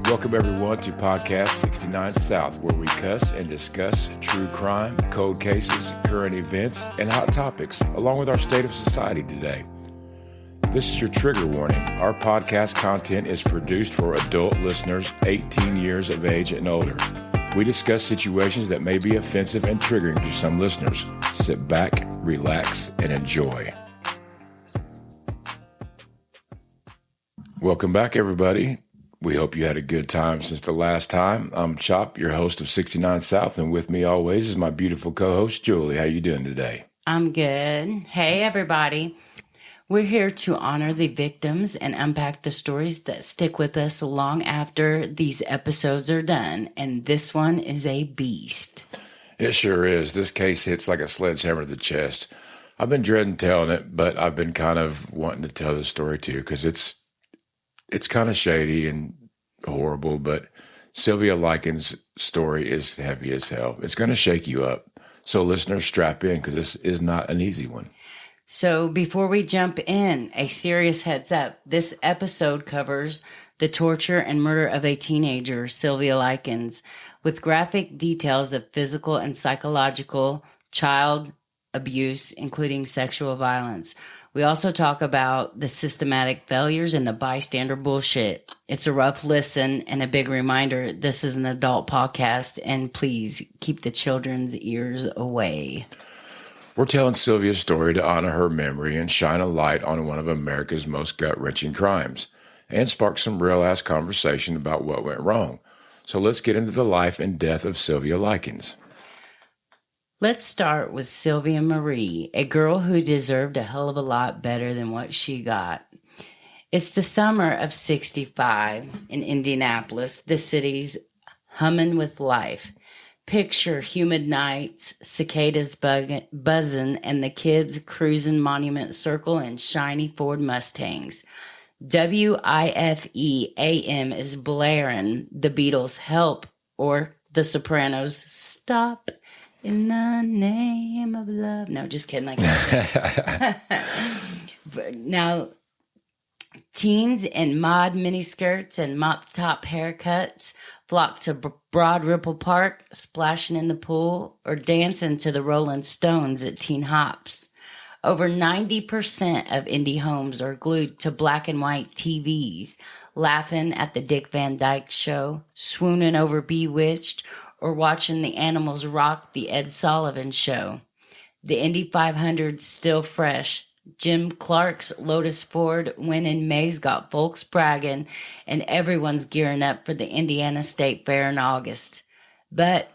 Welcome everyone to Podcast 69 South, where we cuss and discuss true crime, cold cases, current events, and hot topics, along with our state of society today. This is your trigger warning. Our podcast content is produced for adult listeners 18 years of age and older. We discuss situations that may be offensive and triggering to some listeners. Sit back, relax, and enjoy. Welcome back, everybody. We hope you had a good time since the last time. I'm Chop, your host of 69 South, and with me always is my beautiful co-host, Julie. How you doing today? I'm good. Hey, everybody. We're here to honor the victims and unpack the stories that stick with us long after these episodes are done, and this one is a beast. It sure is. This case hits like a sledgehammer to the chest. I've been dreading telling it, but I've been kind of wanting to tell the story too, because it's kind of shady and horrible, but Sylvia Likens' story is heavy as hell. It's going to shake you up. So listeners, strap in, because this is not an easy one. So before we jump in, a serious heads up. This episode covers the torture and murder of a teenager, Sylvia Likens, with graphic details of physical and psychological child abuse, including sexual violence. We also talk about the systematic failures and the bystander bullshit. It's a rough listen and a big reminder this is an adult podcast, and please keep the children's ears away. We're telling Sylvia's story to honor her memory and shine a light on one of America's most gut-wrenching crimes, and spark some real-ass conversation about what went wrong. So let's get into the life and death of Sylvia Likens. Let's start with Sylvia Marie, a girl who deserved a hell of a lot better than what she got. It's the summer of '65 in Indianapolis, the city's humming with life. Picture humid nights, cicadas buzzing, and the kids cruising Monument Circle in shiny Ford Mustangs. WIFE AM is blaring the Beatles' Help or the Sopranos' Stop in the Name of Love. No, just kidding. Like that. Now, teens in mod miniskirts and mop-top haircuts flock to Broad Ripple Park, splashing in the pool, or dancing to the Rolling Stones at Teen Hops. Over 90% of indie homes are glued to black and white TVs, laughing at the Dick Van Dyke Show, swooning over Bewitched, or watching the animals rock the Ed Sullivan Show. The Indy 500's still fresh. Jim Clark's Lotus Ford win in May's got folks bragging, and everyone's gearing up for the Indiana State Fair in August. But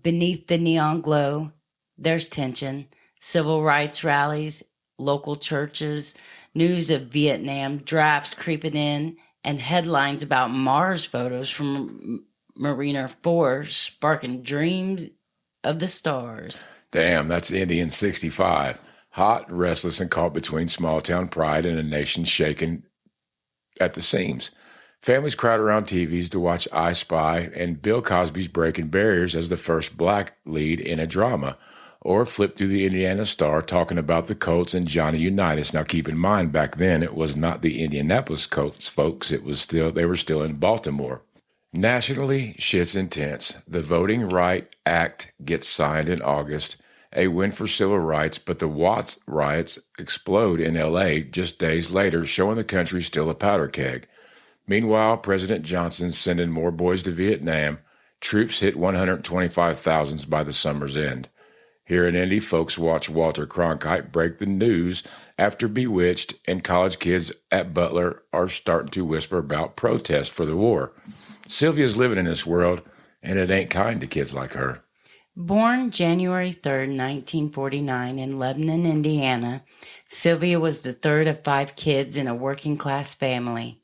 beneath the neon glow, there's tension, civil rights rallies, local churches, news of Vietnam drafts creeping in, and headlines about Mars photos from Marina 4 sparking dreams of the stars. Damn, that's Indy in '65. Hot, restless, and caught between small-town pride and a nation shaken at the seams. Families crowd around TVs to watch I Spy and Bill Cosby's Breaking Barriers as the first black lead in a drama, or flip through the Indiana Star talking about the Colts and Johnny Unitas. Now, keep in mind, back then it was not the Indianapolis Colts, folks. They were still in Baltimore. Nationally, shit's intense. The Voting Right Act gets signed in August, a win for civil rights, but the Watts riots explode in L.A. just days later, showing the country still a powder keg. Meanwhile, President Johnson's sending more boys to Vietnam. Troops hit 125,000 by the summer's end. Here in Indy, folks watch Walter Cronkite break the news after Bewitched, and college kids at Butler are starting to whisper about protest for the war. Sylvia's living in this world, and it ain't kind to kids like her. Born January 3rd, 1949 in Lebanon, Indiana, Sylvia was the third of 5 kids in a working-class family.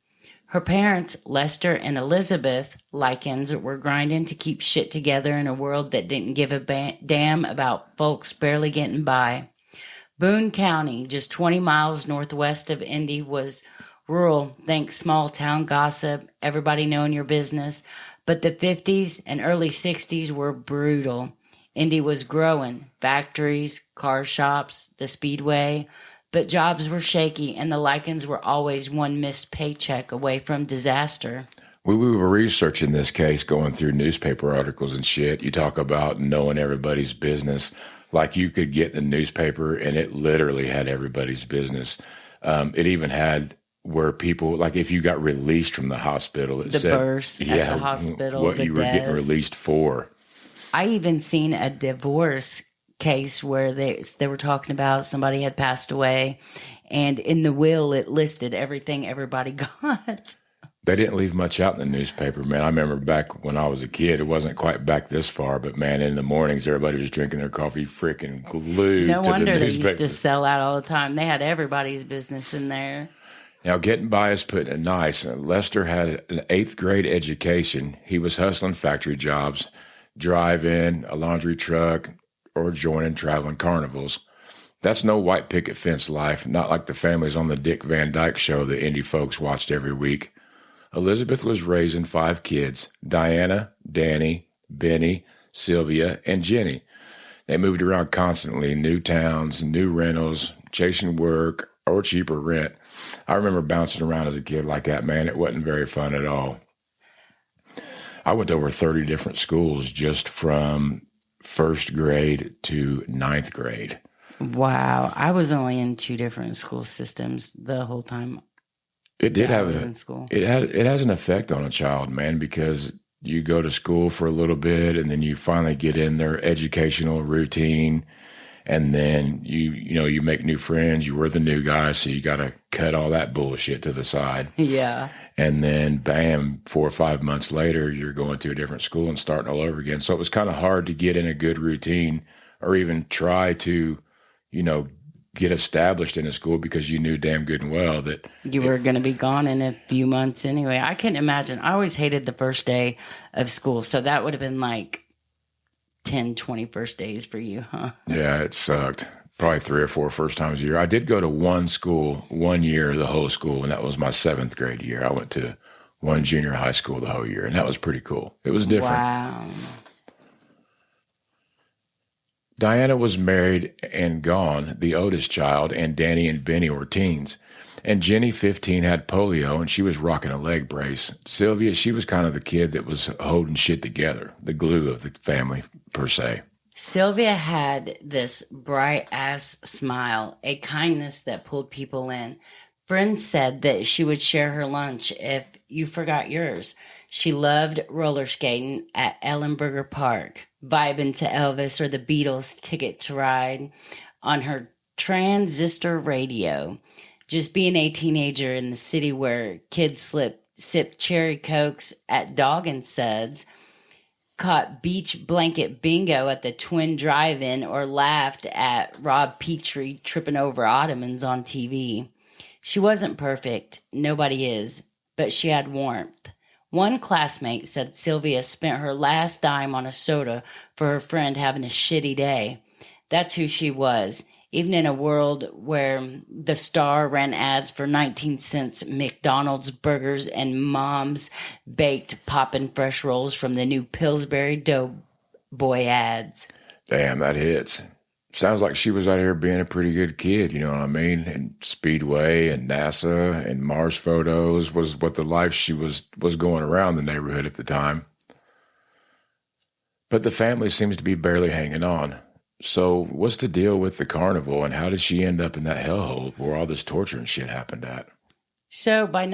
Her parents, Lester and Elizabeth Likens, were grinding to keep shit together in a world that didn't give a damn about folks barely getting by. Boone County, just 20 miles northwest of Indy, was rural, thanks small-town gossip, everybody knowing your business. But the 50s and early 60s were brutal. Indy was growing. Factories, car shops, the speedway. But jobs were shaky, and the Likens were always one missed paycheck away from disaster. We were researching this case, going through newspaper articles and shit. You talk about knowing everybody's business. Like you could get the newspaper and it literally had everybody's business. It even had where people, like if you got released from the hospital, it The said, births at the hospital, what the you were getting deaths. released for. I even seen a divorce case where they were talking about somebody had passed away, and in the will it listed everything everybody got. They didn't leave much out in the newspaper, man. I remember back when I was a kid, it wasn't quite back this far, but man, in the mornings, everybody was drinking their coffee freaking glued No to wonder the they newspaper. used to sell out all the time. They had everybody's business in there. Now, getting by is putting it nice. Lester had an 8th grade education. He was hustling factory jobs, drive-in, a laundry truck, or joining traveling carnivals. That's no white picket fence life, not like the families on the Dick Van Dyke Show that indie folks watched every week. Elizabeth was raising 5 kids: Diana, Danny, Benny, Sylvia, and Jenny. They moved around constantly, new towns, new rentals, chasing work, or cheaper rent. I remember bouncing around as a kid like that, man. It wasn't very fun at all. I went to over 30 different schools just from 1st grade to 9th grade. Wow. I was only in 2 different school systems the whole time. It did I have was in school. it has an effect on a child, man, because you go to school for a little bit and then you finally get in their educational routine, and then you make new friends. You were the new guy, so you got to cut all that bullshit to the side. Yeah. And then bam, 4 or 5 months later, you're going to a different school and starting all over again. So it was kind of hard to get in a good routine or even try to, get established in a school because you knew damn good and well that You were going to be gone in a few months anyway. I couldn't imagine. I always hated the first day of school. So that would have been like 10, 20 first days for you, huh? yeah, it sucked. Probably 3 or 4 first times a year. I did go to one school 1 year, the whole school, and that was my 7th grade year. I went to one junior high school the whole year, and that was pretty cool. It was different. Wow. Diana was married and gone, the oldest child, and Danny and Benny were teens. And Jenny, 15, had polio, and she was rocking a leg brace. Sylvia, she was kind of the kid that was holding shit together, the glue of the family, per se. Sylvia had this bright ass smile, a kindness that pulled people in. Friends said that she would share her lunch if you forgot yours. She loved roller skating at Ellenberger Park, vibing to Elvis or the Beatles' Ticket to Ride on her transistor radio. Just being a teenager in the city where kids sip cherry cokes at Dog and Suds, caught beach blanket bingo at the Twin Drive-In, or laughed at Rob Petrie tripping over ottomans on TV. She wasn't perfect. Nobody is. But she had warmth. One classmate said Sylvia spent her last dime on a soda for her friend having a shitty day. That's who she was. Even in a world where the Star ran ads for 19 cents McDonald's burgers and Mom's baked poppin' fresh rolls from the new Pillsbury Doughboy ads. Damn, that hits. Sounds like she was out here being a pretty good kid, you know what I mean? And Speedway and NASA and Mars photos was what the life she was going around the neighborhood at the time. But the family seems to be barely hanging on. So what's the deal with the carnival, and how did she end up in that hellhole where all this torture and shit happened at? So by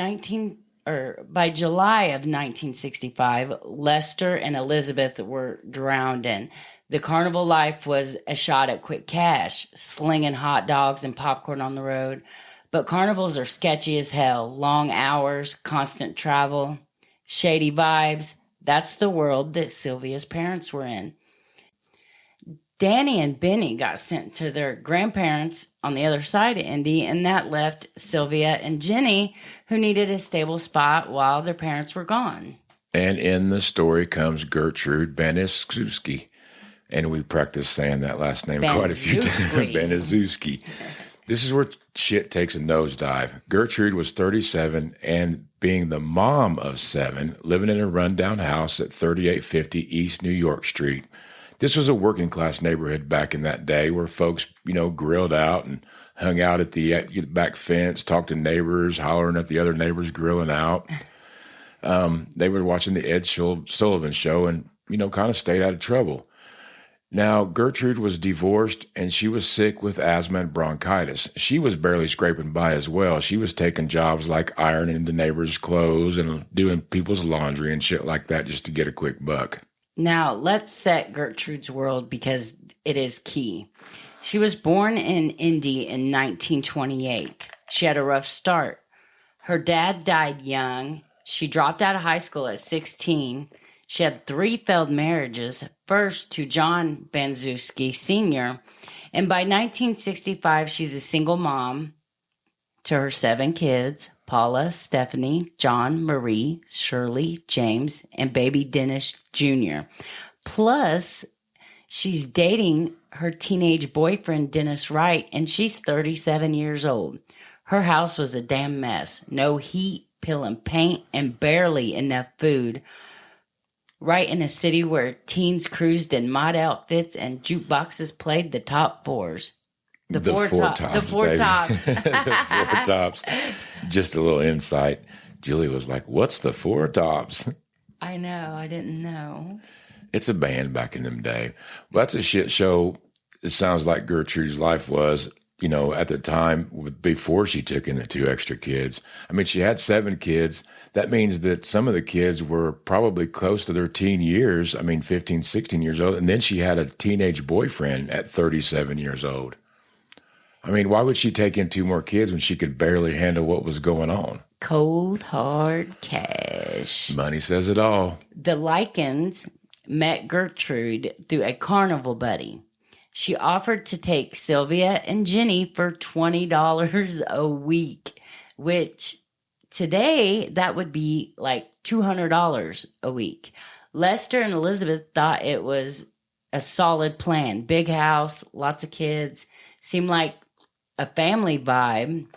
July of 1965, Lester and Elizabeth were drowned in. The carnival life was a shot at quick cash, slinging hot dogs and popcorn on the road. But carnivals are sketchy as hell. Long hours, constant travel, shady vibes. That's the world that Sylvia's parents were in. Danny and Benny got sent to their grandparents on the other side of Indy, and that left Sylvia and Jenny, who needed a stable spot while their parents were gone. And in the story comes Gertrude Baniszewski. And we practiced saying that last name quite a few times. Baniszewski. This is where shit takes a nosedive. Gertrude was 37 and being the mom of 7, living in a rundown house at 3850 East New York Street. This was a working class neighborhood back in that day where folks, grilled out and hung out at the back fence, talked to neighbors, hollering at the other neighbors, grilling out. They were watching the Ed Sullivan Show and, kind of stayed out of trouble. Now, Gertrude was divorced and she was sick with asthma and bronchitis. She was barely scraping by as well. She was taking jobs like ironing the neighbors' clothes and doing people's laundry and shit like that just to get a quick buck. Now, let's set Gertrude's world because it is key. She was born in Indy in 1928. She had a rough start. Her dad died young. She dropped out of high school at 16. She had 3 failed marriages, first to John Baniszewski Sr., and by 1965, she's a single mom to her 7 kids, Paula, Stephanie, John, Marie, Shirley, James, and baby Dennis Jr. Plus, she's dating her teenage boyfriend, Dennis Wright, and she's 37 years old. Her house was a damn mess. No heat, peeling paint, and barely enough food. Right in a city where teens cruised in mod outfits and jukeboxes played the top fours. The four tops. The four tops. Just a little insight. Julie was like, what's the Four Tops? I know. I didn't know. It's a band back in them day. Well, that's a shit show. It sounds like Gertrude's life was, at the time before she took in the 2 extra kids. I mean, she had 7 kids. That means that some of the kids were probably close to their teen years. 15, 16 years old. And then she had a teenage boyfriend at 37 years old. Why would she take in 2 more kids when she could barely handle what was going on? Cold, hard cash. Money says it all. The Likens met Gertrude through a carnival buddy. She offered to take Sylvia and Jenny for $20 a week, which today that would be like $200 a week. Lester and Elizabeth thought it was a solid plan. Big house, lots of kids, seemed like a family vibe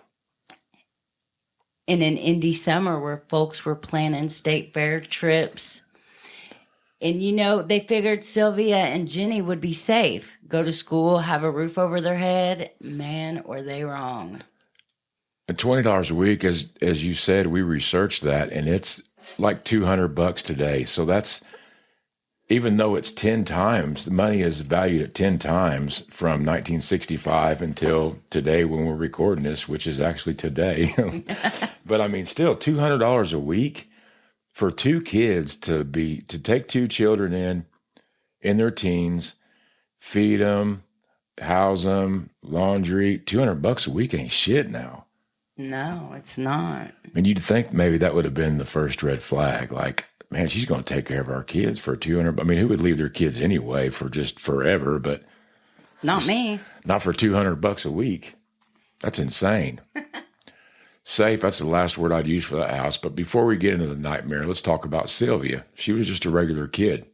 in an Indy summer where folks were planning state fair trips. And, they figured Sylvia and Jenny would be safe, go to school, have a roof over their head. Man, were they wrong. And $20 a week, as you said, we researched that, and it's like $200 today. So that's, even though it's 10 times, the money is valued at 10 times from 1965 until today when we're recording this, which is actually today. But still $200 a week for 2 kids to take 2 children in their teens, feed them, house them, laundry. $200 a week ain't shit now. No, it's not. You'd think maybe that would have been the first red flag. Like, man, she's going to take care of our kids for 200. Who would leave their kids anyway for just forever? But not me. Not for $200 a week. That's insane. Safe, that's the last word I'd use for that house. But before we get into the nightmare, let's talk about Sylvia. She was just a regular kid.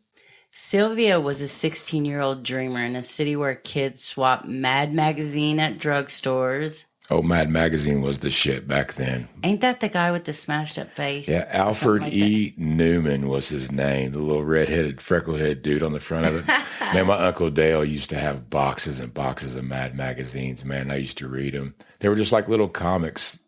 Sylvia was a 16-year-old dreamer in a city where kids swapped Mad Magazine at drugstores. Oh, Mad Magazine was the shit back then. Ain't that the guy with the smashed up face? Yeah, Alfred E. Newman was his name, the little red-headed, freckle-headed dude on the front of it. Man, my Uncle Dale used to have boxes and boxes of Mad Magazines. Man, I used to read them. They were just like little comics,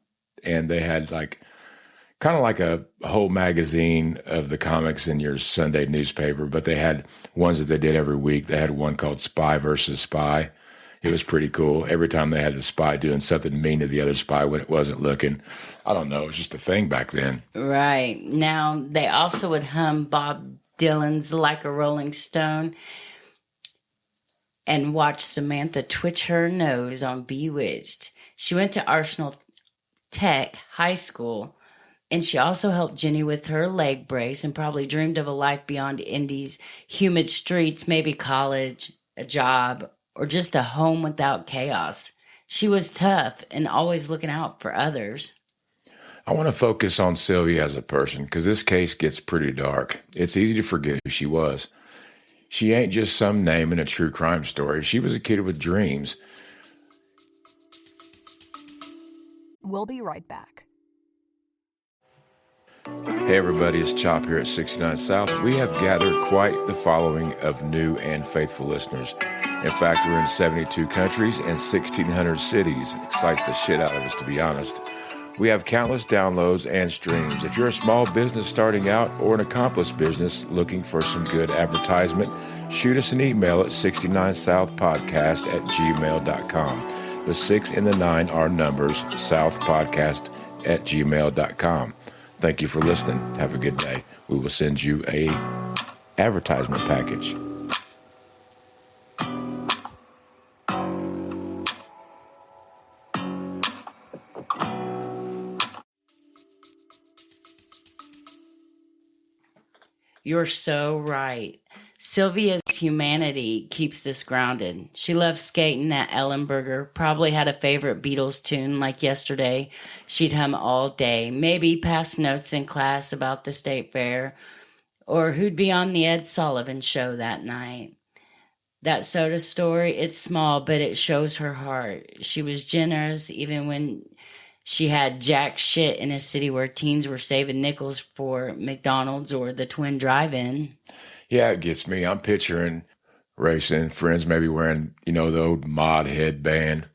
and they had kind of like a whole magazine of the comics in your Sunday newspaper, but they had ones that they did every week. They had one called Spy versus Spy. It was pretty cool. Every time they had a spy doing something mean to the other spy when it wasn't looking. I don't know. It was just a thing back then. Right. Now, they also would hum Bob Dylan's Like a Rolling Stone and watch Samantha twitch her nose on Bewitched. She went to Arsenal Tech High School, and she also helped Jenny with her leg brace and probably dreamed of a life beyond Indy's humid streets, maybe college, a job, or just a home without chaos. She was tough and always looking out for others. I want to focus on Sylvia as a person because this case gets pretty dark. It's easy to forget who she was. She ain't just some name in a true crime story. She was a kid with dreams. We'll be right back. Hey everybody, it's Chop here at 69 South. We have gathered quite the following of new and faithful listeners. In fact, we're in 72 countries and 1,600 cities. It excites the shit out of us, to be honest. We have countless downloads and streams. If you're a small business starting out or an accomplished business looking for some good advertisement, shoot us an email at 69southpodcast@gmail.com. The 6 and the 9 are numbers, southpodcast@gmail.com. Thank you for listening. Have a good day. We will send you a advertisement package. You're so right. Sylvia's humanity keeps this grounded. She loved skating at Ellenberger, probably had a favorite Beatles tune like Yesterday. She'd hum all day, maybe pass notes in class about the state fair, or who'd be on the Ed Sullivan show that night. That soda story, it's small, but it shows her heart. She was generous even when she had jack shit in a city where teens were saving nickels for McDonald's or the Twin Drive-In. Yeah, it gets me. I'm picturing racing friends maybe wearing, the old mod headband.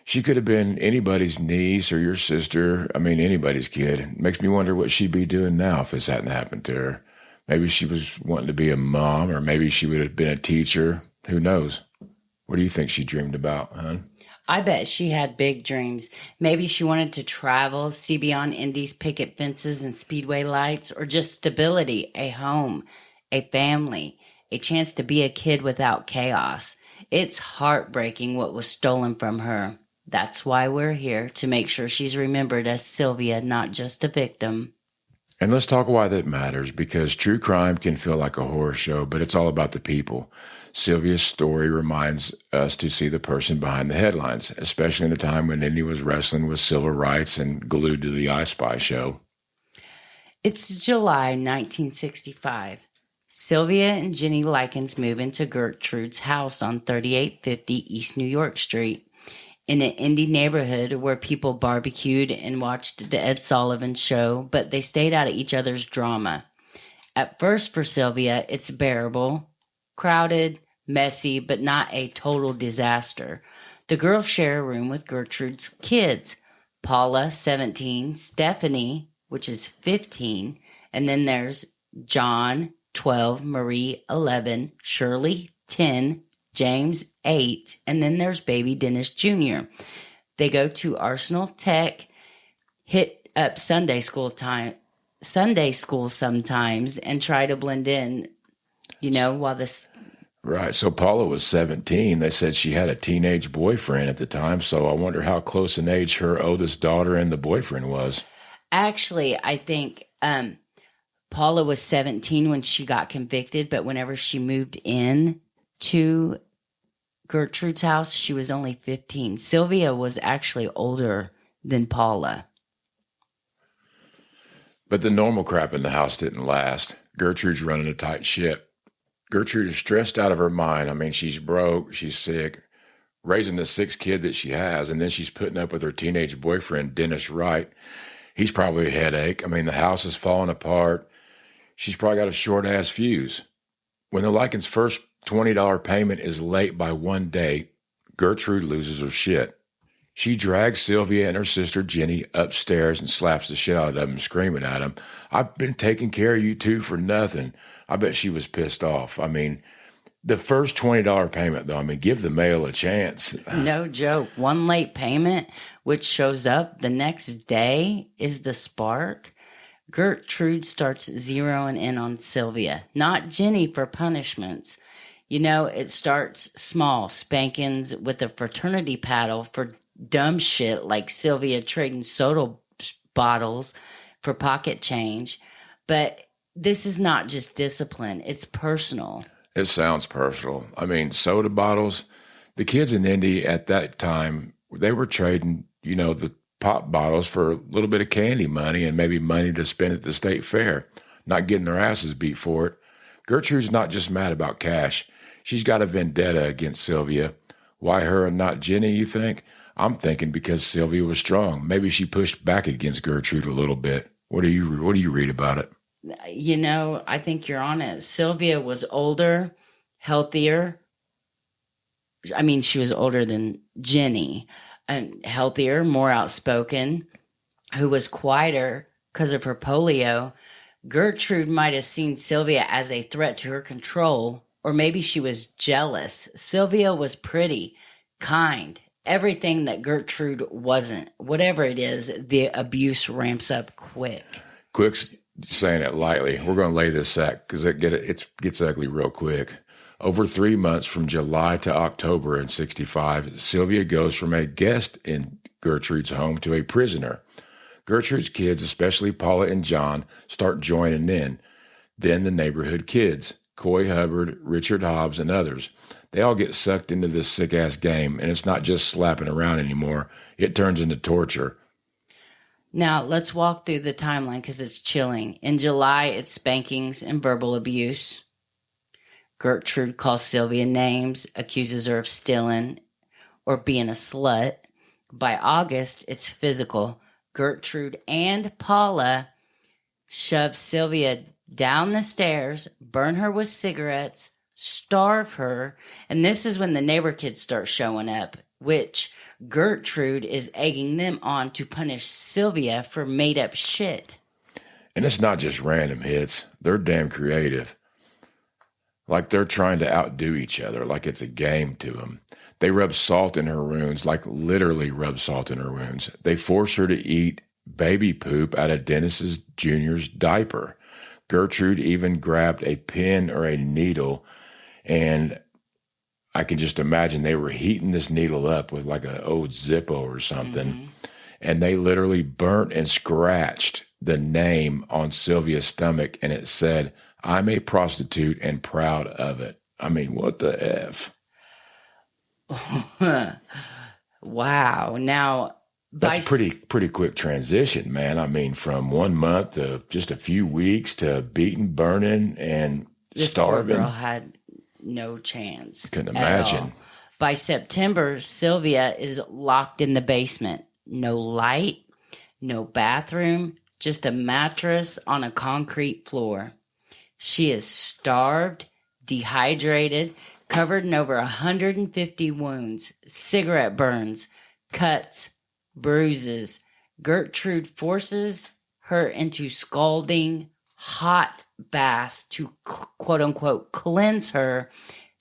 She could have been anybody's niece or your sister. I mean, anybody's kid. It makes me wonder what she'd be doing now if this hadn't happened to her. Maybe she was wanting to be a mom, or maybe she would have been a teacher. Who knows? What do you think she dreamed about, hon? I bet she had big dreams. Maybe she wanted to travel, see beyond Indy's picket fences and speedway lights, or just stability, a home, a family, a chance to be a kid without chaos. It's heartbreaking what was stolen from her. That's why we're here, to make sure she's remembered as Sylvia, not just a victim. And let's talk why that matters, because true crime can feel like a horror show, but it's all about the people. Sylvia's story reminds us to see the person behind the headlines, especially in a time when Indy was wrestling with civil rights and glued to the I Spy show. It's July 1965. Sylvia and Jenny Likens move into Gertrude's house on 3850 East New York Street, in an indie neighborhood where people barbecued and watched the Ed Sullivan show, but they stayed out of each other's drama. At first, for Sylvia, it's bearable, crowded, messy, but not a total disaster. The girls share a room with Gertrude's kids, Paula, 17, Stephanie, which is 15, and then there's John, 12, Marie, 11, Shirley, 10, James, 8, and then there's baby Dennis Jr. They go to Arsenal Tech, hit up Sunday school sometimes, and try to blend in, while this... Right. So Paula was 17. They said she had a teenage boyfriend at the time. So I wonder how close in age her oldest daughter and the boyfriend was. Actually, I think Paula was 17 when she got convicted, but whenever she moved in to Gertrude's house, she was only 15. Sylvia was actually older than Paula. But the normal crap in the house didn't last. Gertrude's running a tight ship. Gertrude is stressed out of her mind. I mean, she's broke, she's sick, raising the 6th kid that she has, and then she's putting up with her teenage boyfriend, Dennis Wright. He's probably a headache. I mean, the house is falling apart. She's probably got a short-ass fuse. When the Likens' first $20 payment is late by 1 day, Gertrude loses her shit. She drags Sylvia and her sister Jenny upstairs and slaps the shit out of them, screaming at them, "I've been taking care of you two for nothing." I bet she was pissed off. I mean, the first $20 payment, though, give the mail a chance. No joke. One late payment, which shows up the next day, is the spark. Gertrude starts zeroing in on Sylvia, not Jenny, for punishments. It starts small, spankings with a fraternity paddle for dumb shit like Sylvia trading soda bottles for pocket change. But this is not just discipline, it's personal. It sounds personal. Soda bottles. The kids in Indy at that time, they were trading, the pop bottles for a little bit of candy money and maybe money to spend at the state fair, not getting their asses beat for it. Gertrude's not just mad about cash. She's got a vendetta against Sylvia. Why her and not Jenny, you think? I'm thinking because Sylvia was strong. Maybe she pushed back against Gertrude a little bit. What do you read about it? I think you're on it. Sylvia was older, healthier. She was older than Jenny, and healthier, more outspoken. who was quieter because of her polio, Gertrude might have seen Sylvia as a threat to her control, or maybe she was jealous. Sylvia was pretty, kind, everything that Gertrude wasn't. Whatever it is, the abuse ramps up quick. Quick's saying it lightly. We're going to lay this out because it gets ugly real quick. Over 3 months from July to October in 65, Sylvia goes from a guest in Gertrude's home to a prisoner. Gertrude's kids, especially Paula and John, start joining in. Then the neighborhood kids, Coy Hubbard, Richard Hobbs, and others. They all get sucked into this sick-ass game, and it's not just slapping around anymore. It turns into torture. Now, let's walk through the timeline because it's chilling. In July, it's spankings and verbal abuse. Gertrude calls Sylvia names, accuses her of stealing or being a slut. By August, it's physical. Gertrude and Paula shove Sylvia down the stairs, burn her with cigarettes, starve her, and this is when the neighbor kids start showing up, which Gertrude is egging them on to punish Sylvia for made-up shit. And it's not just random hits. They're damn creative. Like they're trying to outdo each other, like it's a game to them. They rub salt in her wounds, like literally rub salt in her wounds. They force her to eat baby poop out of Dennis Jr.'s diaper. Gertrude even grabbed a pin or a needle, and I can just imagine they were heating this needle up with like an old Zippo or something, and they literally burnt and scratched the name on Sylvia's stomach, and it said, "I'm a prostitute and proud of it." I mean, what the F? Wow. Now, that's pretty quick transition, man. I mean, from 1 month to just a few weeks to beating, burning, and this starving. Poor girl had no chance. Couldn't imagine. By September, Sylvia is locked in the basement. No light, no bathroom, just a mattress on a concrete floor. She is starved, dehydrated, covered in over 150 wounds, cigarette burns, cuts, bruises. Gertrude forces her into scalding hot baths to quote-unquote cleanse her,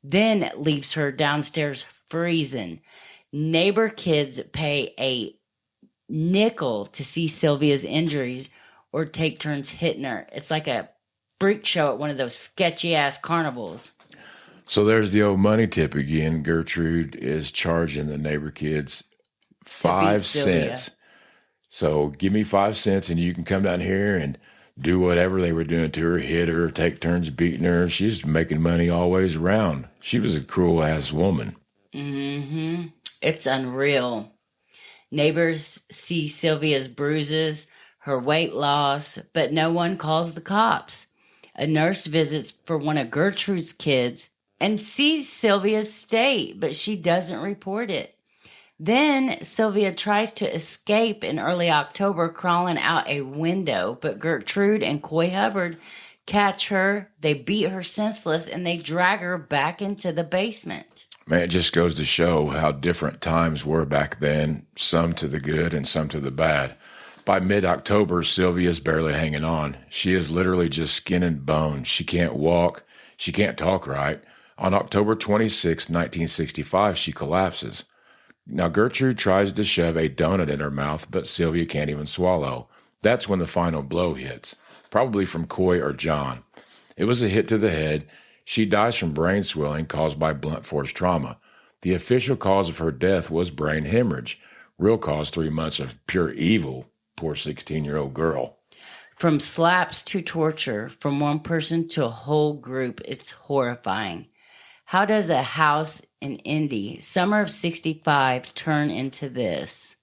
then leaves her downstairs freezing. Neighbor kids pay a nickel to see Sylvia's injuries or take turns hitting her. It's like a freak show at one of those sketchy-ass carnivals. So there's the old money tip again. Gertrude is charging the neighbor kids 5 cents. So give me 5 cents and you can come down here and do whatever they were doing to her, hit her, take turns beating her. She's making money always around. She was a cruel-ass woman. Mm-hmm. It's unreal. Neighbors see Sylvia's bruises, her weight loss, but no one calls the cops. A nurse visits for one of Gertrude's kids and sees Sylvia's state, but she doesn't report it. Then Sylvia tries to escape in early October, crawling out a window, but Gertrude and Coy Hubbard catch her, they beat her senseless, and they drag her back into the basement. Man, it just goes to show how different times were back then, some to the good and some to the bad. By mid-October, Sylvia's barely hanging on. She is literally just skin and bone. She can't walk. She can't talk right. On October 26, 1965, she collapses. Now, Gertrude tries to shove a donut in her mouth, but Sylvia can't even swallow. That's when the final blow hits, probably from Coy or John. It was a hit to the head. She dies from brain swelling caused by blunt force trauma. The official cause of her death was brain hemorrhage. Real cause, 3 months of pure evil. Poor 16-year-old girl. From slaps to torture, from one person to a whole group, it's horrifying. How does a house in Indy, summer of 65, turn into this?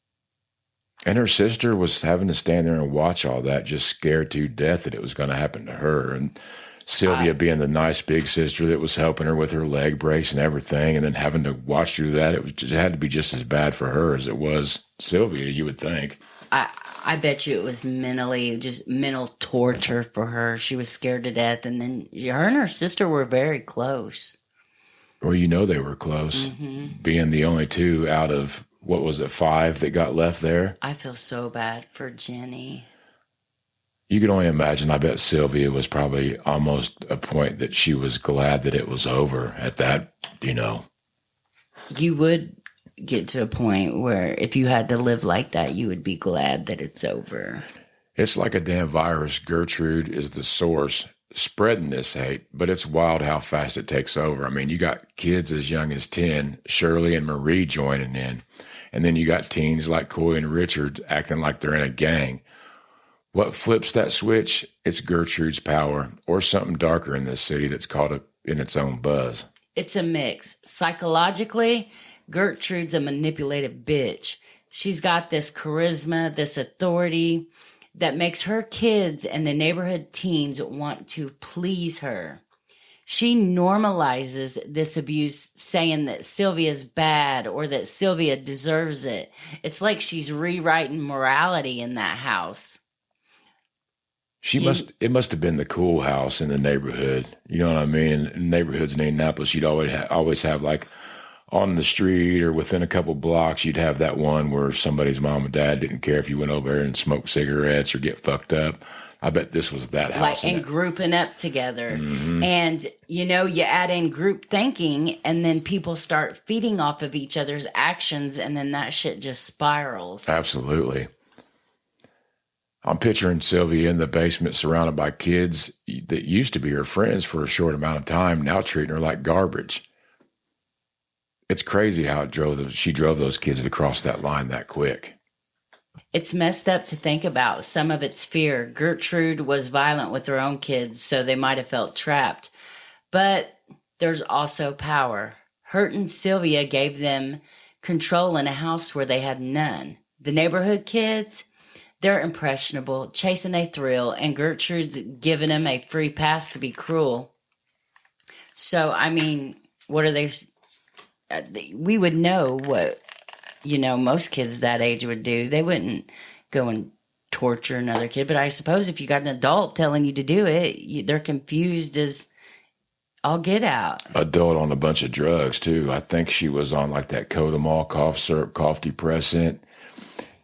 And her sister was having to stand there and watch all that, just scared to death that it was going to happen to her. And Sylvia being the nice big sister that was helping her with her leg brace and everything, and then having to watch through that, it had to be just as bad for her as it was Sylvia, you would think. I bet you it was mental torture for her. She was scared to death, and then her and her sister were very close. Well, you know they were close, being the only two out of what was it, 5 that got left there? I feel so bad for Jenny. You can only imagine. I bet Sylvia was probably almost a point that she was glad that it was over at that, You would get to a point where if you had to live like that, you would be glad that it's over. It's like a damn virus. Gertrude is the source spreading this hate, but it's wild how fast it takes over. I mean, you got kids as young as 10, Shirley and Marie joining in, and then you got teens like Coy and Richard acting like they're in a gang. What flips that switch? It's Gertrude's power, or something darker in this city that's caught up in its own buzz. It's a mix. Psychologically, Gertrude's a manipulative bitch. She's got this charisma, this authority that makes her kids and the neighborhood teens want to please her. She normalizes this abuse, saying that Sylvia's bad or that Sylvia deserves it. It's like she's rewriting morality in that house. It must have been the cool house in the neighborhood. You know what I mean? In neighborhoods in Indianapolis, you'd always have like on the street or within a couple blocks, you'd have that one where somebody's mom and dad didn't care if you went over there and smoked cigarettes or get fucked up. I bet this was that house. And grouping up together. Mm-hmm. And, you add in group thinking and then people start feeding off of each other's actions and then that shit just spirals. Absolutely. I'm picturing Sylvia in the basement surrounded by kids that used to be her friends for a short amount of time, now treating her like garbage. It's crazy how she drove those kids across that line that quick. It's messed up to think about. Some of it's fear. Gertrude was violent with her own kids, so they might have felt trapped. But there's also power. Hurting Sylvia gave them control in a house where they had none. The neighborhood kids, they're impressionable, chasing a thrill, and Gertrude's giving them a free pass to be cruel. So, I mean, what are they... we would know what, most kids that age would do. They wouldn't go and torture another kid. But I suppose if you got an adult telling you to do it, they're confused as all get out. Adult on a bunch of drugs, too. I think she was on like that Codamol cough syrup, cough depressant.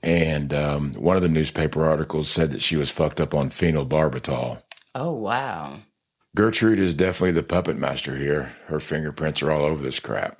And one of the newspaper articles said that she was fucked up on phenobarbital. Oh, wow. Gertrude is definitely the puppet master here. Her fingerprints are all over this crap.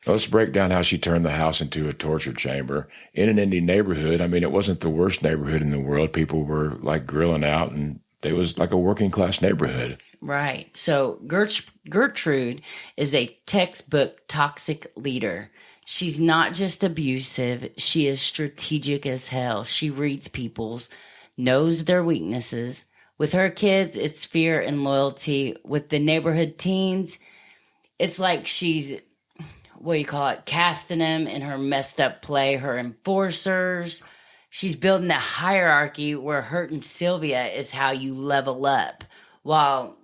Let's break down how she turned the house into a torture chamber. In an Indian neighborhood, I mean, it wasn't the worst neighborhood in the world. People were like grilling out, and it was like a working class neighborhood. Right. So Gertrude is a textbook toxic leader. She's not just abusive. She is strategic as hell. She reads people's, knows their weaknesses. With her kids, it's fear and loyalty. With the neighborhood teens, it's like she's... casting them in her messed up play, her enforcers. She's building a hierarchy where hurting Sylvia is how you level up. While,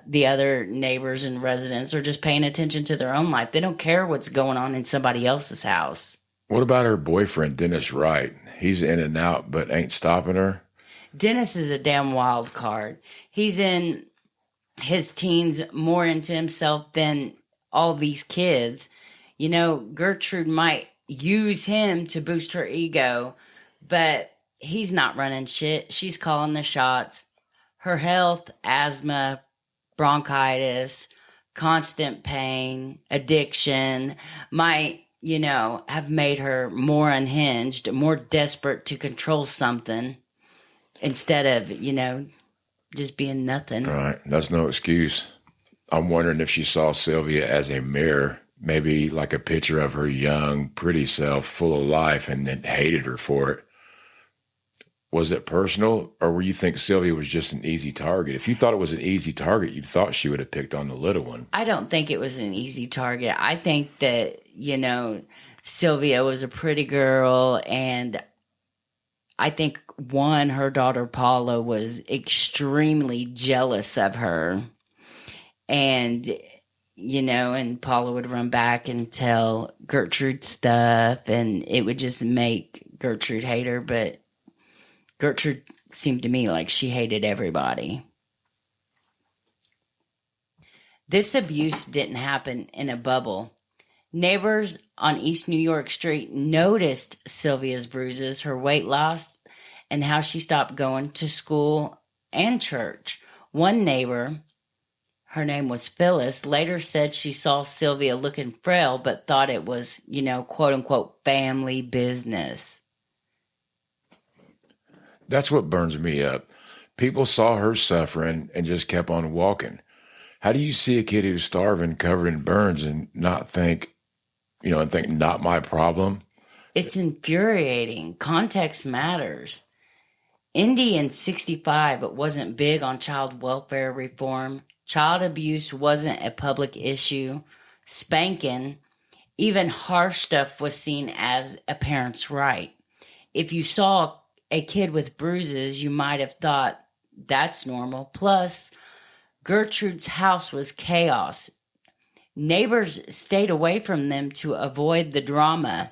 the other neighbors and residents are just paying attention to their own life. They don't care what's going on in somebody else's house. What about her boyfriend, Dennis Wright? He's in and out, but ain't stopping her. Dennis is a damn wild card. He's in his teens more into himself than all these kids. Gertrude might use him to boost her ego, but he's not running shit. She's calling the shots. Her health, asthma, bronchitis, constant pain, addiction might, have made her more unhinged, more desperate to control something instead of, just being nothing. Right. That's no excuse. I'm wondering if she saw Sylvia as a mirror, maybe like a picture of her young, pretty self, full of life, and then hated her for it. Was it personal, or were you think Sylvia was just an easy target? If you thought it was an easy target, you thought she would have picked on the little one. I don't think it was an easy target. I think that, Sylvia was a pretty girl, and I think, her daughter Paula was extremely jealous of her. And, and Paula would run back and tell Gertrude stuff, and it would just make Gertrude hate her. But Gertrude seemed to me like she hated everybody. This abuse didn't happen in a bubble. Neighbors on East New York Street noticed Sylvia's bruises, her weight loss, and how she stopped going to school and church. One neighbor, her name was Phyllis, later said she saw Sylvia looking frail, but thought it was, quote unquote, family business. That's what burns me up. People saw her suffering and just kept on walking. How do you see a kid who's starving, covered in burns, and not think, not my problem? It's infuriating. Context matters. Indy in 65 wasn't big on child welfare reform. Child abuse wasn't a public issue. Spanking, even harsh stuff, was seen as a parent's right. If you saw a kid with bruises, you might have thought that's normal. Plus, Gertrude's house was chaos. Neighbors stayed away from them to avoid the drama.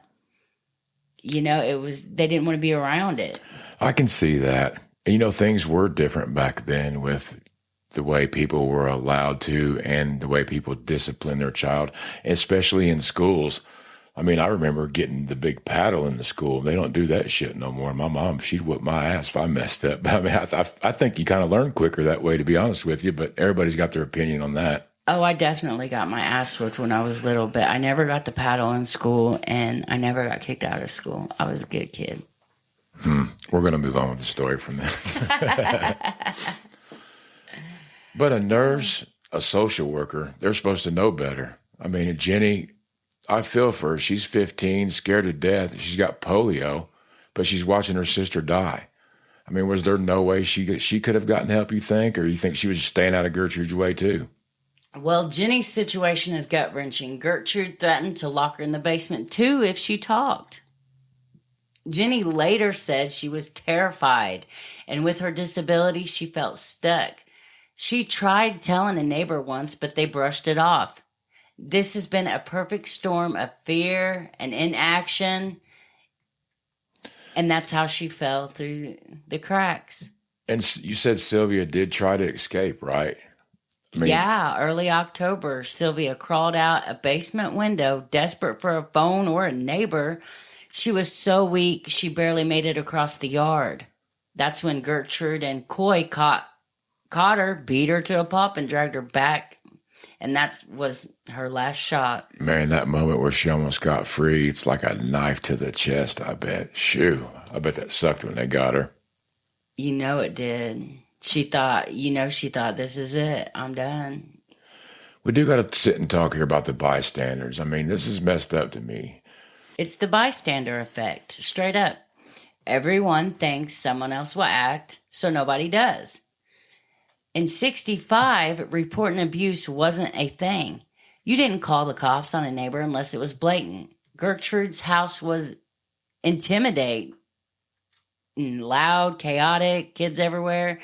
They didn't want to be around it. I can see that. Things were different back then with the way people were allowed to and the way people discipline their child, especially in schools. I remember getting the big paddle in the school. They don't do that shit no more. My mom, she'd whip my ass if I messed up. I think you kind of learn quicker that way, to be honest with you, but everybody's got their opinion on that. Oh, I definitely got my ass whipped when I was little, but I never got the paddle in school, and I never got kicked out of school. I was a good kid. We're going to move on with the story from there. But a nurse, a social worker, they're supposed to know better. Jenny, I feel for her. She's 15, scared to death. She's got polio, but she's watching her sister die. Was there no way she could have gotten help, you think? Or you think she was just staying out of Gertrude's way, too? Well, Jenny's situation is gut-wrenching. Gertrude threatened to lock her in the basement, too, if she talked. Jenny later said she was terrified, and with her disability, she felt stuck. She tried telling a neighbor once, but they brushed it off. This has been a perfect storm of fear and inaction, and that's how she fell through the cracks. And you said Sylvia did try to escape, right? Yeah, early October, Sylvia crawled out a basement window, desperate for a phone or a neighbor. She was so weak, she barely made it across the yard. That's when Gertrude and Coy caught her, beat her to a pulp, and dragged her back. And that was her last shot. Man, that moment where she almost got free, it's like a knife to the chest, I bet. Shoo, I bet that sucked when they got her. It did. She thought this is it. I'm done. We do got to sit and talk here about the bystanders. This is messed up to me. It's the bystander effect, straight up. Everyone thinks someone else will act, so nobody does. In 65, reporting abuse wasn't a thing. You didn't call the cops on a neighbor unless it was blatant. Gertrude's house was intimidating, loud, chaotic, kids everywhere.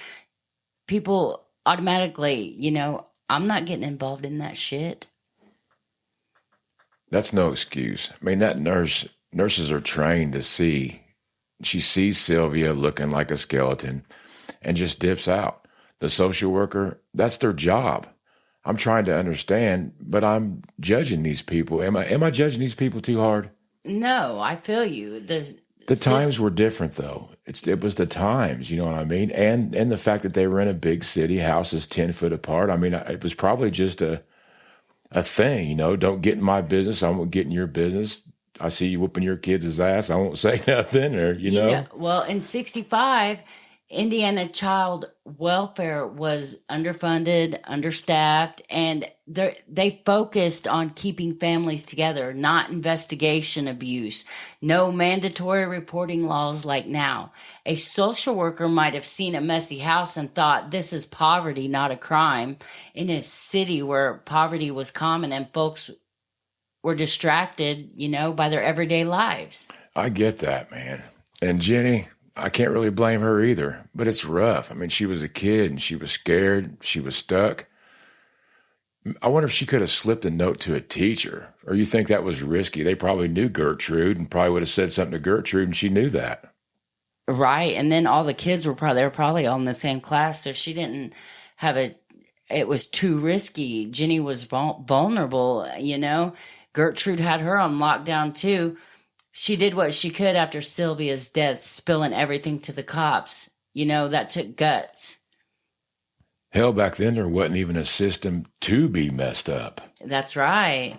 People automatically, I'm not getting involved in that shit. That's no excuse. That nurses are trained to see. She sees Sylvia looking like a skeleton and just dips out. The social worker, that's their job. I'm trying to understand, but I'm judging these people. Am I judging these people too hard? No, I feel you. The times were different, though. It was the times, you know what I mean? And the fact that they were in a big city, houses 10 foot apart. It was probably just a thing, don't get in my business. I won't get in your business. I see you whooping your kids' ass. I won't say nothing, or, Well, in 65, Indiana child welfare was underfunded, understaffed, and they focused on keeping families together, not investigation abuse. No mandatory reporting laws like now. A social worker might have seen a messy house and thought this is poverty, not a crime, in a city where poverty was common and folks were distracted, by their everyday lives. I get that, man. And Jenny, I can't really blame her either, but it's rough. She was a kid and she was scared. She was stuck. I wonder if she could have slipped a note to a teacher, or you think that was risky? They probably knew Gertrude and probably would have said something to Gertrude, and she knew that. Right. And then all the kids were probably all in the same class. So she didn't have it was too risky. Jenny was vulnerable, Gertrude had her on lockdown too. She did what she could after Sylvia's death, spilling everything to the cops. That took guts. Hell, back then there wasn't even a system to be messed up. That's right.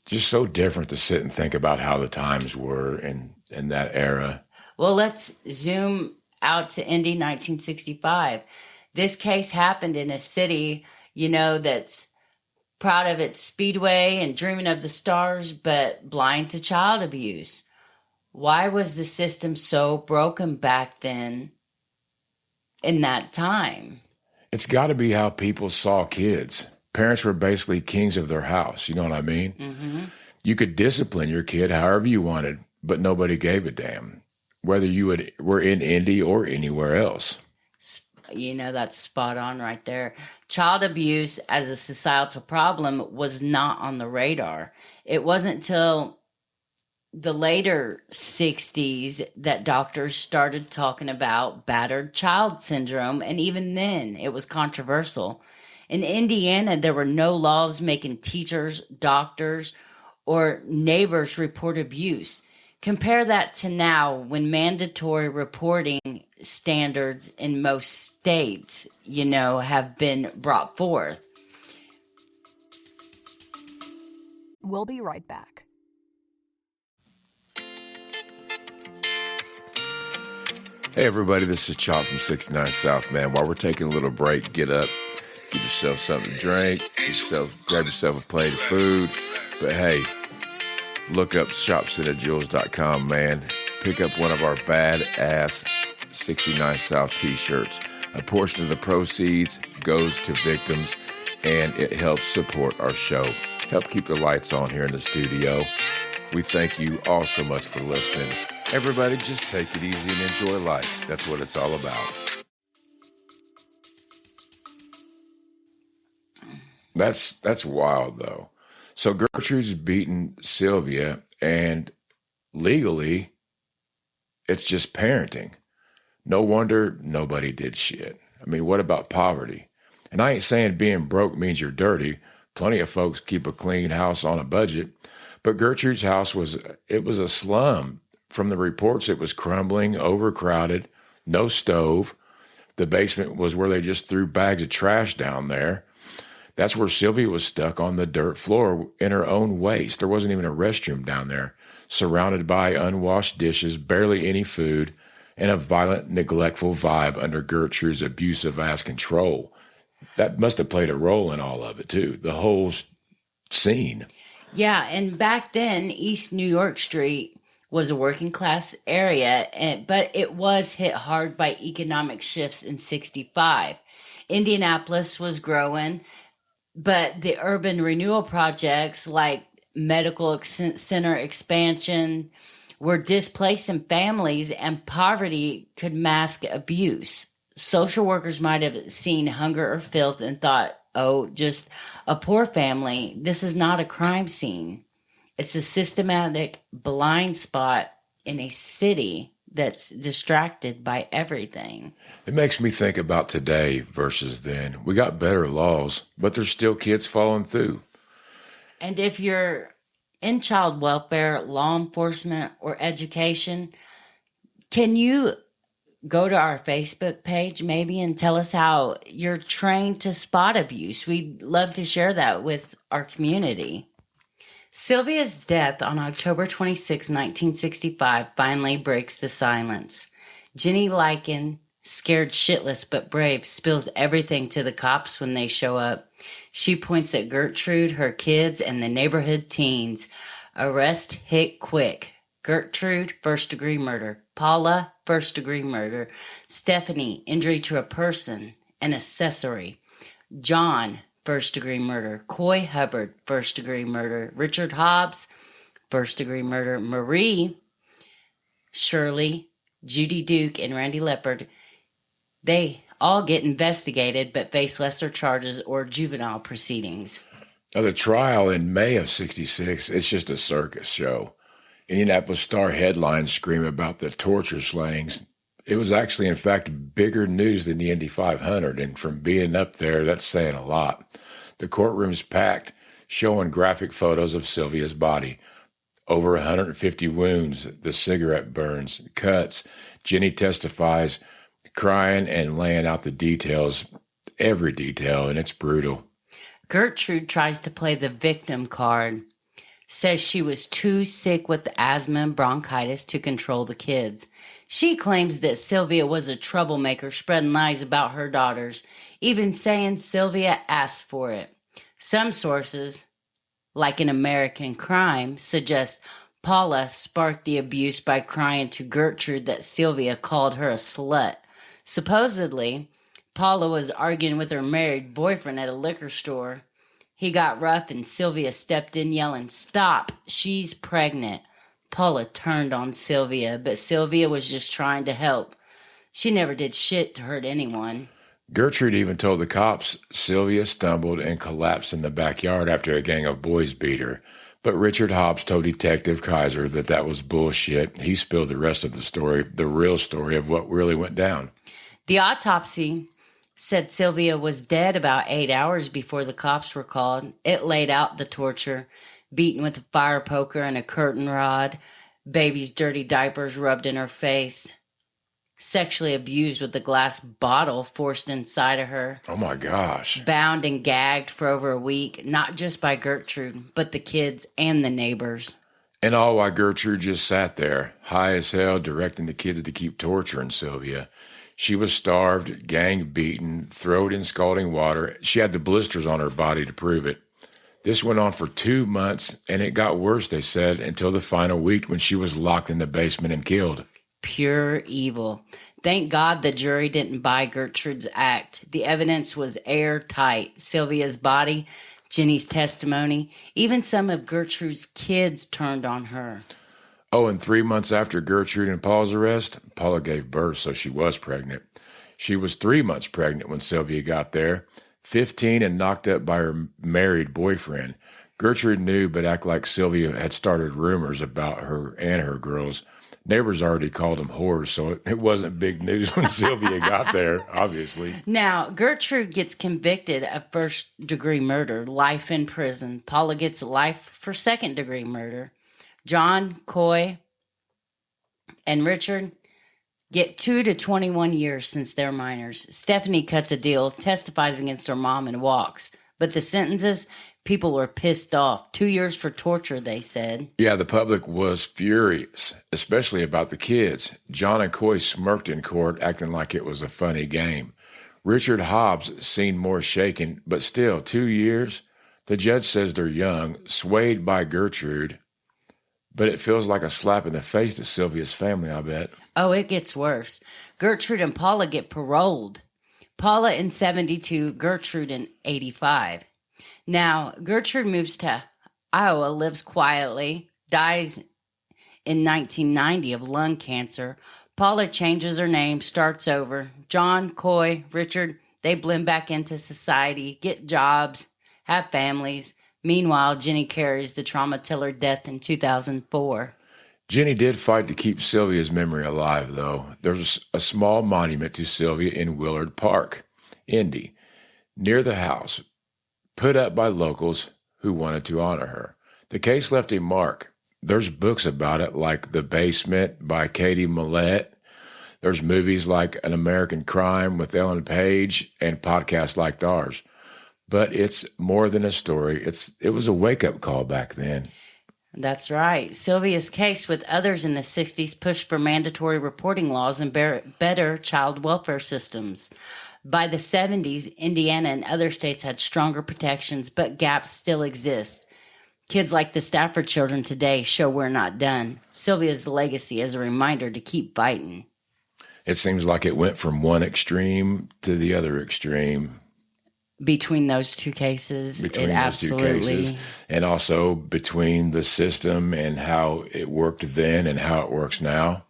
Just so different to sit and think about how the times were in that era. Well, let's zoom out to Indy 1965. This case happened in a city, that's proud of its speedway and dreaming of the stars, but blind to child abuse. Why was the system so broken back then in that time? It's got to be how people saw kids. Parents were basically kings of their house. You know what I mean? Mm-hmm. You could discipline your kid however you wanted, but nobody gave a damn, whether you were in Indy or anywhere else. That's spot on right there. Child abuse as a societal problem was not on the radar. It wasn't till the later 60s that doctors started talking about battered child syndrome, and even then it was controversial. In Indiana, there were no laws making teachers, doctors, or neighbors report abuse. Compare that to now, when mandatory reporting standards in most states, have been brought forth. We'll be right back. Hey everybody, this is Chop from 69 South, man. While we're taking a little break, get up, get yourself something to drink, grab yourself a plate of food. But hey, look up shopcitadjules.com, man. Pick up one of our badass 69 South t-shirts. A portion of the proceeds goes to victims, and it helps support our show. Help keep the lights on here in the studio. We thank you all so much for listening. Everybody, just take it easy and enjoy life. That's what it's all about. That's wild, though. So Gertrude's beaten Sylvia, and legally, it's just parenting. No wonder nobody did shit. I mean, what about poverty? And I ain't saying being broke means you're dirty. Plenty of folks keep a clean house on a budget. But Gertrude's house was a slum. From the reports, it was crumbling, overcrowded, no stove. The basement was where they just threw bags of trash down there. That's where Sylvia was stuck on the dirt floor in her own waste. There wasn't even a restroom down there, surrounded by unwashed dishes, barely any food, and a violent, neglectful vibe under Gertrude's abusive-ass control. That must have played a role in all of it, too, the whole scene. Yeah, and back then, East New York Street was a working class area, but it was hit hard by economic shifts in 65. Indianapolis was growing, but the urban renewal projects like medical center expansion were displacing families, and poverty could mask abuse. Social workers might have seen hunger or filth and thought, oh, just a poor family. This is not a crime scene. It's a systematic blind spot in a city that's distracted by everything. It makes me think about today versus then. We got better laws, but there's still kids falling through. And if you're in child welfare, law enforcement, or education, can you go to our Facebook page maybe and tell us how you're trained to spot abuse? We'd love to share that with our community. Sylvia's death on October 26, 1965, finally breaks the silence. Jenny Likens, scared shitless but brave, spills everything to the cops when they show up. She points at Gertrude, her kids, and the neighborhood teens. Arrest hit quick. Gertrude, first-degree murder. Paula, first-degree murder. Stephanie, injury to a person, an accessory. John, first-degree murder. Coy Hubbard, first-degree murder. Richard Hobbs, first-degree murder. Marie, Shirley, Judy Duke, and Randy Leopard, they all get investigated but face lesser charges or juvenile proceedings. Now, the trial in May of 66, it's just a circus show. Indianapolis Star headlines scream about the torture slayings. It was actually, in fact, bigger news than the Indy 500, and from being up there, that's saying a lot. The courtroom's packed. showing graphic photos of Sylvia's body. Over 150 wounds, the cigarette burns, cuts. Jenny testifies, crying and laying out the details, every detail, and it's brutal. Gertrude tries to play the victim card, says she was too sick with asthma and bronchitis to control the kids. She claims that Sylvia was a troublemaker, spreading lies about her daughters, even saying Sylvia asked for it. Some sources, like in American Crime, suggest Paula sparked the abuse by crying to Gertrude that Sylvia called her a slut. Supposedly, Paula was arguing with her married boyfriend at a liquor store. He got rough and Sylvia stepped in yelling, "Stop, she's pregnant." Paula turned on Sylvia, but Sylvia was just trying to help. She never did shit to hurt anyone. Gertrude even told the cops Sylvia stumbled and collapsed in the backyard after a gang of boys beat her. But Richard Hobbs told Detective Kaiser that was bullshit. He spilled the rest of the story, the real story of what really went down. The autopsy said Sylvia was dead about 8 hours before the cops were called. It laid out the torture, beaten with a fire poker and a curtain rod, baby's dirty diapers rubbed in her face, sexually abused with a glass bottle forced inside of her. Oh my gosh. Bound and gagged for over a week, not just by Gertrude, but the kids and the neighbors. And all while Gertrude just sat there, high as hell, directing the kids to keep torturing Sylvia. She was starved, gang beaten, thrown in scalding water. She had the blisters on her body to prove it. This went on for 2 months, and it got worse, they said, until the final week when she was locked in the basement and killed. Pure evil. Thank God the jury didn't buy Gertrude's act. The evidence was airtight. Sylvia's body, Jenny's testimony, even some of Gertrude's kids turned on her. Oh, and 3 months after Gertrude and Paul's arrest, Paula gave birth, so she was pregnant. She was 3 months pregnant when Sylvia got there, 15 and knocked up by her married boyfriend. Gertrude knew, but acted like Sylvia had started rumors about her and her girls. Neighbors already called them whores, so it wasn't big news when Sylvia got there, obviously. Now, Gertrude gets convicted of first-degree murder, life in prison. Paula gets life for second-degree murder. John, Coy, and Richard get 2 to 21 years since they're minors. Stephanie cuts a deal, testifies against her mom, and walks. But the sentences, people were pissed off. 2 years for torture, they said. Yeah, the public was furious, especially about the kids. John and Coy smirked in court, acting like it was a funny game. Richard Hobbs seemed more shaken, but still, 2 years? The judge says they're young, swayed by Gertrude. But it feels like a slap in the face to Sylvia's family, I bet. Oh, it gets worse. Gertrude and Paula get paroled. Paula in 72, Gertrude in 85. Now, Gertrude moves to Iowa, lives quietly, dies in 1990 of lung cancer. Paula changes her name, starts over. John, Coy, Richard, they blend back into society, get jobs, have families. Meanwhile, Jenny carries the trauma till her death in 2004. Jenny did fight to keep Sylvia's memory alive, though. There's a small monument to Sylvia in Willard Park, Indy, near the house, put up by locals who wanted to honor her. The case left a mark. There's books about it, like The Basement by Katie Millett. There's movies like An American Crime with Ellen Page and podcasts like ours. But it's more than a story. It was a wake-up call back then. That's right. Sylvia's case with others in the 60s pushed for mandatory reporting laws and better child welfare systems. By the 70s, Indiana and other states had stronger protections, but gaps still exist. Kids like the Stafford children today show we're not done. Sylvia's legacy is a reminder to keep fighting. It seems like it went from one extreme to the other extreme. Between those two cases, and also between the system and how it worked then and how it works now.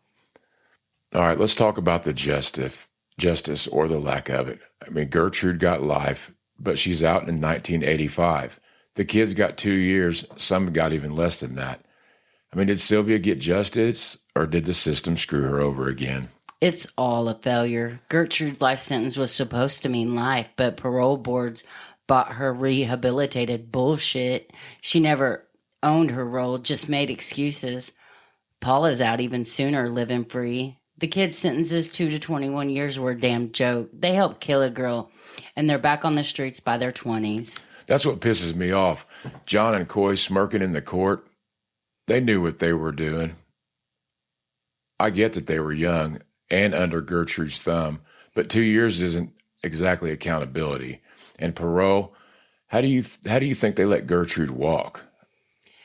All right, let's talk about the justice or the lack of it. I mean, Gertrude got life, but she's out in 1985. The kids got 2 years. Some got even less than that. I mean, did Sylvia get justice, or did the system screw her over again? It's all a failure. Gertrude's life sentence was supposed to mean life, but parole boards bought her rehabilitated bullshit. She never owned her role, just made excuses. Paula's out even sooner, living free. The kids' sentences 2 to 21 years were a damn joke. They helped kill a girl, and they're back on the streets by their 20s. That's what pisses me off. John and Coy smirking in the court. They knew what they were doing. I get that they were young and under Gertrude's thumb, but 2 years isn't exactly accountability. And parole, how do you think they let Gertrude walk?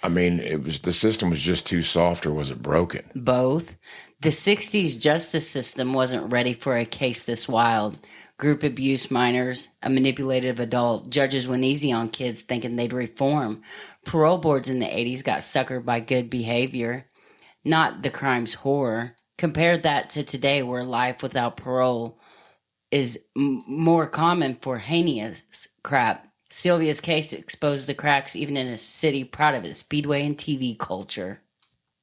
I mean, the system was just too soft, or was it broken? Both. The 60s justice system wasn't ready for a case this wild. Group abuse minors, a manipulative adult, judges went easy on kids thinking they'd reform. Parole boards in the 80s got suckered by good behavior, not the crime's horror. Compare that to today, where life without parole is more common for heinous crap. Sylvia's case exposed the cracks even in a city proud of its speedway and TV culture.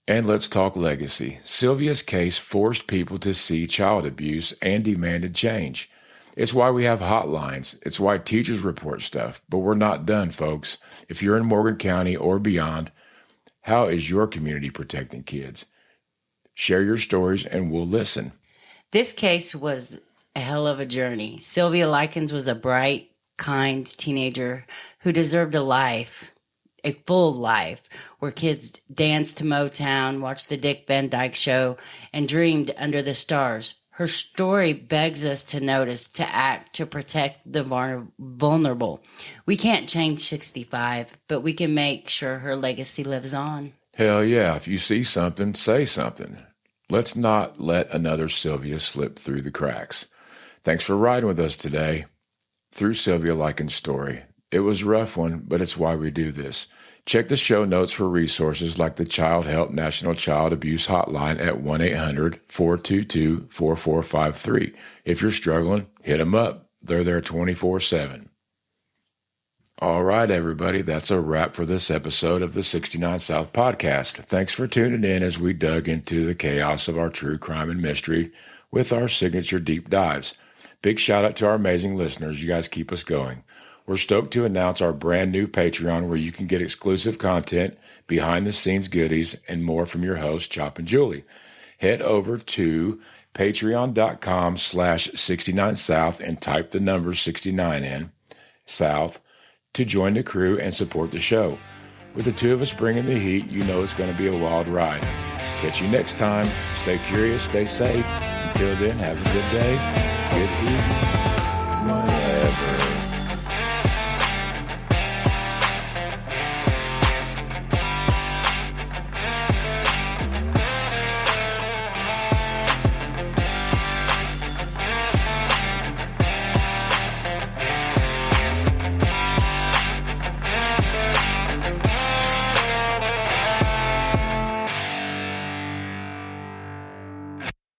And let's talk legacy. Sylvia's case forced people to see child abuse and demanded change. It's why we have hotlines. It's why teachers report stuff. But we're not done, folks. If you're in Morgan County or beyond, how is your community protecting kids? Share your stories and we'll listen. This case was a hell of a journey. Sylvia Likens was a bright, kind teenager who deserved a life, a full life, where kids danced to Motown, watched the Dick Van Dyke Show, and dreamed under the stars. Her story begs us to notice, to act, to protect the vulnerable. We can't change 65, but we can make sure her legacy lives on. Hell yeah, if you see something, say something. Let's not let another Sylvia slip through the cracks. Thanks for riding with us today through Sylvia Likens' story. It was a rough one, but it's why we do this. Check the show notes for resources like the Child Help National Child Abuse Hotline at 1-800-422-4453. If you're struggling, hit them up. They're there 24/7. All right, everybody, that's a wrap for this episode of the 69 South podcast. Thanks for tuning in as we dug into the chaos of our true crime and mystery with our signature deep dives. Big shout out to our amazing listeners. You guys keep us going. We're stoked to announce our brand new Patreon where you can get exclusive content, behind the scenes goodies, and more from your hosts, Chop and Julie. Head over to patreon.com/69south and type the number 69 in, South, to join the crew and support the show. With the two of us bringing the heat, you know it's going to be a wild ride. Catch you next time. Stay curious, stay safe. Until then, have a good day, good evening.